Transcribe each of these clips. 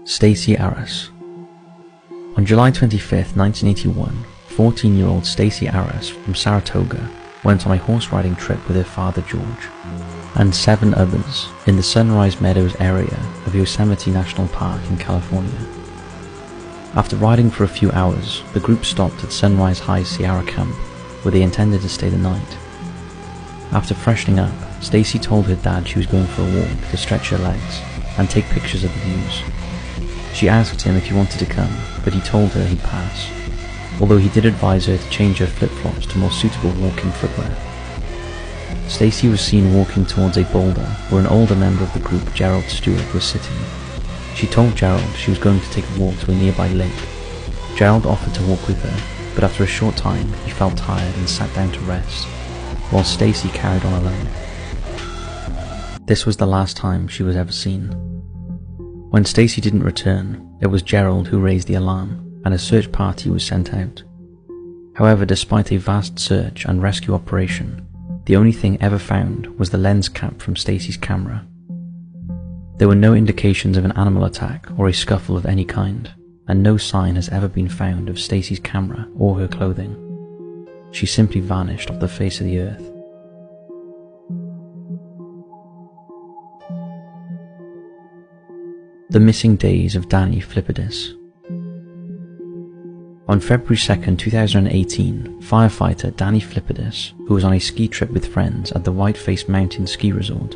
Stacy Arras. On July 25, 1981, 14-year-old Stacy Arras from Saratoga went on a horse riding trip with her father George and 7 others in the Sunrise Meadows area of Yosemite National Park in California. After riding for a few hours, the group stopped at Sunrise High Sierra Camp, where they intended to stay the night. After freshening up, Stacy told her dad she was going for a walk to stretch her legs and take pictures of the views. She asked him if he wanted to come, but he told her he'd pass, although he did advise her to change her flip-flops to more suitable walking footwear. Stacy was seen walking towards a boulder where an older member of the group, Gerald Stewart, was sitting. She told Gerald she was going to take a walk to a nearby lake. Gerald offered to walk with her, but after a short time he felt tired and sat down to rest, while Stacy carried on alone. This was the last time she was ever seen. When Stacy didn't return, it was Gerald who raised the alarm, and a search party was sent out. However, despite a vast search and rescue operation, the only thing ever found was the lens cap from Stacy's camera. There were no indications of an animal attack or a scuffle of any kind, and no sign has ever been found of Stacy's camera or her clothing. She simply vanished off the face of the earth. The missing days of Danny Flippidis. On February 2nd, 2018, firefighter Danny Flippidis, who was on a ski trip with friends at the Whiteface Mountain Ski Resort,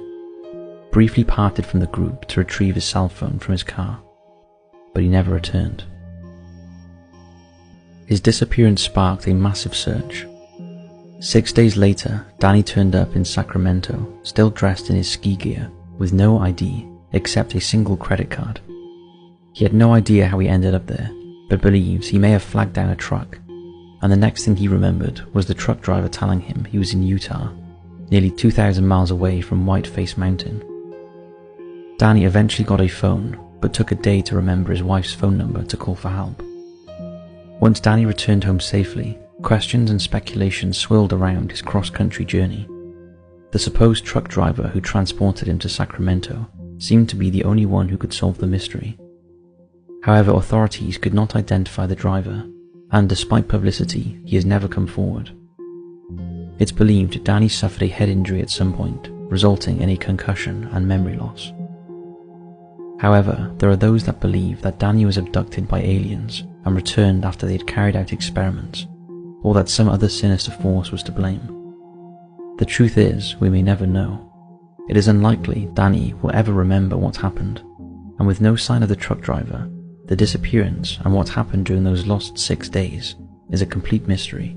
briefly parted from the group to retrieve his cell phone from his car, but he never returned. His disappearance sparked a massive search. 6 days later, Danny turned up in Sacramento, still dressed in his ski gear, with no ID except a single credit card. He had no idea how he ended up there, but believes he may have flagged down a truck, and the next thing he remembered was the truck driver telling him he was in Utah, nearly 2,000 miles away from Whiteface Mountain. Danny eventually got a phone, but took a day to remember his wife's phone number to call for help. Once Danny returned home safely, questions and speculation swirled around his cross-country journey. The supposed truck driver who transported him to Sacramento seemed to be the only one who could solve the mystery. However, authorities could not identify the driver, and despite publicity, he has never come forward. It's believed Danny suffered a head injury at some point, resulting in a concussion and memory loss. However, there are those that believe that Danny was abducted by aliens and returned after they had carried out experiments, or that some other sinister force was to blame. The truth is, we may never know. It is unlikely Danny will ever remember what happened, and with no sign of the truck driver, the disappearance and what happened during those lost 6 days is a complete mystery.